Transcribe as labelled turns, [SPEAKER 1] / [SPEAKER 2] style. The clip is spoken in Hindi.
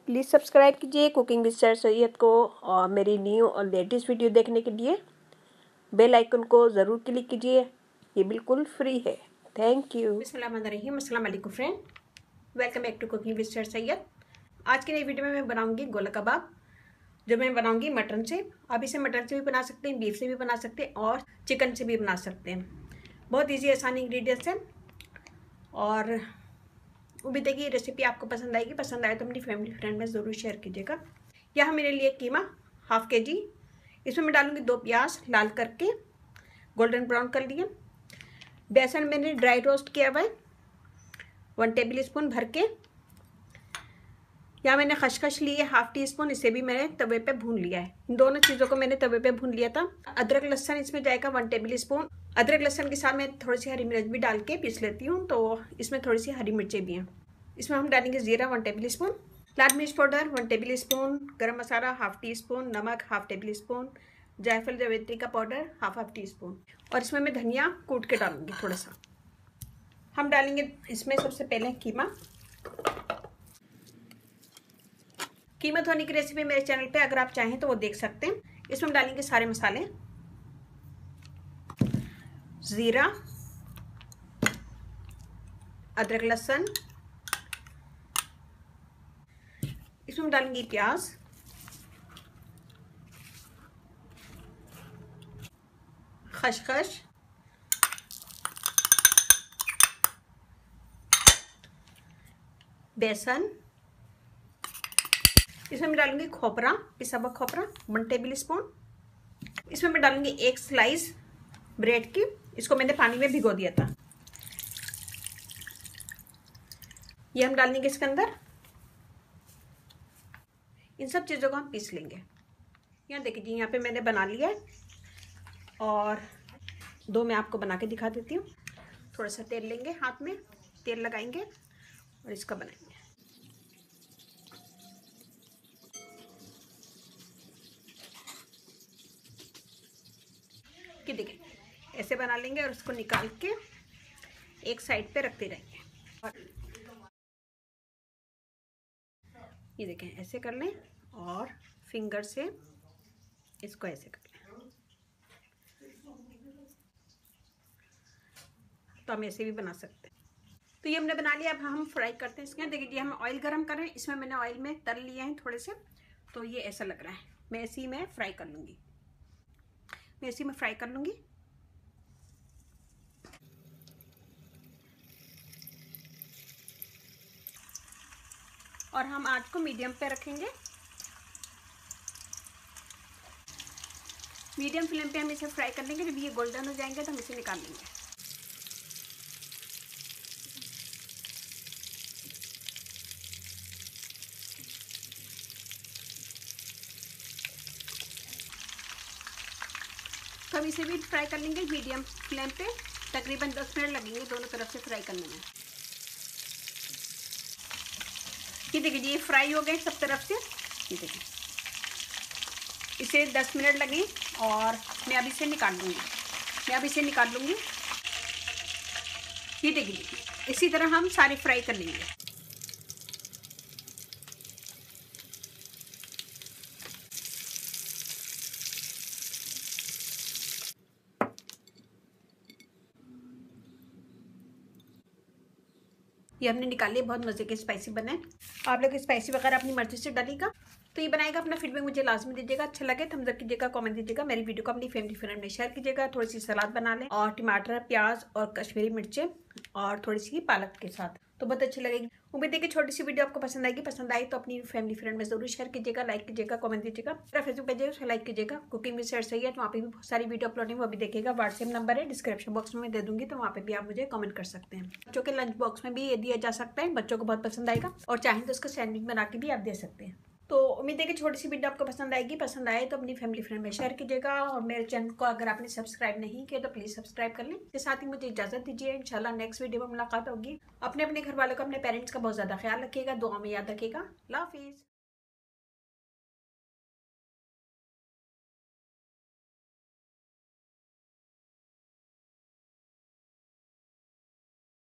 [SPEAKER 1] प्लीज़ सब्सक्राइब कीजिए कुकिंग विद सर सैयद को और मेरी न्यू और लेटेस्ट वीडियो देखने के लिए बेल आइकन को ज़रूर क्लिक कीजिए। ये बिल्कुल फ्री है। Thank you. बिस्मिल्लाहिर्रहमानिर्रहीम। अस्सलाम वालेकुम friend, welcome back to cooking with sir Syed. आज की नई वीडियो में मैं बनाऊंगी गोला कबाब, जो मैं बनाऊंगी मटन से। आप इसे मटन से भी बना सकते हैं, बीफ से भी बना सकते हैं और चिकन से भी बना सकते हैं। बहुत ईजी आसान इंग्रेडिएंट्स हैं और उम्मीद है कि ये रेसिपी आपको पसंद आएगी। पसंद आए तो अपनी फैमिली फ्रेंड में ज़रूर शेयर कीजिएगा। यहाँ मेरे लिए कीमा हाफ के जी, इसमें मैं डालूंगी 2 प्याज लाल करके गोल्डन ब्राउन कर लिए। बेसन मैंने ड्राई रोस्ट किया हुआ है 1 टेबल स्पून भर के। यहाँ मैंने खसखस ली है हाफ टी स्पून, इसे भी मैंने तवे पे भून लिया है। इन दोनों चीज़ों को मैंने तवे पे भून लिया था। अदरक लहसुन इसमें जाएगा 1 टेबल स्पून। अदरक लहसुन के साथ मैं थोड़ी सी हरी मिर्च भी डाल के पीस लेती हूँ, तो इसमें थोड़ी सी हरी मिर्चें भी हैं। इसमें हम डालेंगे जीरा 1 टेबल स्पून, लाल मिर्च पाउडर 1 टेबल स्पून, गरम मसाला हाफ टी स्पून, नमक हाफ टेबल स्पून, जायफल जावित्री का पाउडर हाफ टी स्पून और इसमें मैं धनिया कूट के डालूंगी थोड़ा सा। हम डालेंगे इसमें सबसे पहले कीमा धोने की रेसिपी मेरे चैनल पे अगर आप चाहें तो वो देख सकते हैं। इसमें हम डालेंगे सारे मसाले, जीरा, अदरक लहसुन, इसमें हम डालेंगे प्याज, खसखस, बेसन, इसमें मैं डालूंगी खोपरा, पिसा हुआ खोपरा 1 टेबल स्पून। इसमें मैं डालूंगी 1 स्लाइस ब्रेड की, इसको मैंने पानी में भिगो दिया था। ये हम डाल देंगे इसके अंदर। इन सब चीज़ों को हम पीस लेंगे। यहाँ देखिए, यहाँ पे मैंने बना लिया है और 2 मैं आपको बना के दिखा देती हूँ। थोड़ा सा तेल लेंगे, हाथ में तेल लगाएंगे और इसका बनाएंगे। कि देखिए ऐसे बना लेंगे और उसको निकाल के एक साइड पे रखते रहेंगे। और ये देखें ऐसे कर लें और फिंगर से इसको ऐसे कर लें, तो हम ऐसे भी बना सकते हैं। तो ये हमने बना लिया। अब हम फ्राई करते हैं इसके। देखिए हम ऑयल गरम कर रहे हैं, इसमें मैंने ऑयल में तल लिए हैं थोड़े से, तो ये ऐसा लग रहा है। मैं ऐसे ही मैं फ्राई कर लूँगी, मैं ऐसे ही मैं फ्राई कर लूँगी। और हम आंच को मीडियम पे रखेंगे। मीडियम फ्लेम पे हम इसे फ्राई कर लेंगे। जब ये गोल्डन हो जाएंगे तो हम इसे निकाल लेंगे। तो हम इसे भी फ्राई कर लेंगे मीडियम फ्लेम पे। तकरीबन 10 मिनट लगेंगे दोनों तरफ से फ्राई करने में। ये देखिए ये फ्राई हो गए सब तरफ से। ये देखिए इसे 10 मिनट लगे और मैं अब इसे निकाल लूँगी। ये देखिए इसी तरह हम सारे फ्राई कर लेंगे। ये हमने निकाले, बहुत मज़े के स्पाइसी बने। आप लोग स्पाइसी वगैरह अपनी मर्जी से डालिएगा। तो ये बनाएगा, अपना फीडबैक मुझे लाजमी दीजिएगा। अच्छा लगे थम्स अप कीजिएगा, कमेंट दीजिएगा। मेरी वीडियो को अपनी फैमिली फ्रेंड में शेयर कीजिएगा। थोड़ी सी सलाद बना लें और टमाटर, प्याज और कश्मीरी मिर्चें और थोड़ी सी पालक के साथ, तो बहुत अच्छी लगेगी। उम्मीद है कि छोटी सी वीडियो आपको पसंद आएगी। पसंद आई तो अपनी फैमिली फ्रेंड में जरूर शेयर कीजिएगा, लाइक कीजिएगा, कमेंट दीजिएगा। मेरा फेसबुक पेज है उसे लाइक कीजिएगा, कुकिंग विद सर सैयद। वहाँ पे भी बहुत सारी वीडियो अपलोडिंग वो भी देखिएगा। व्हाट्सएप नंबर है डिस्क्रिप्शन बॉक्स में दे दूंगी, तो वहाँ पे भी आप मुझे कमेंट कर सकते हैं। बच्चों के लंच बॉक्स में भी ये दिया जा सकता है, बच्चों को बहुत पसंद आएगा। और चाहें तो उसका सैंडविच बना के भी आप दे सकते हैं। तो उम्मीद है कि छोटी सी वीडियो आपको पसंद आएगी। पसंद आए तो अपनी फैमिली फ्रेंड में शेयर कीजिएगा और मेरे चैनल को अगर आपने सब्सक्राइब नहीं किया तो प्लीज़ सब्सक्राइब कर लें। इसके साथ ही मुझे इजाज़त दीजिए। इंशाल्लाह नेक्स्ट वीडियो में मुलाकात होगी। अपने घर वालों को, अपने पेरेंट्स का बहुत ज़्यादा ख्याल रखिएगा, दुआ में याद रखिएगा। अल्लाह हाफिज़।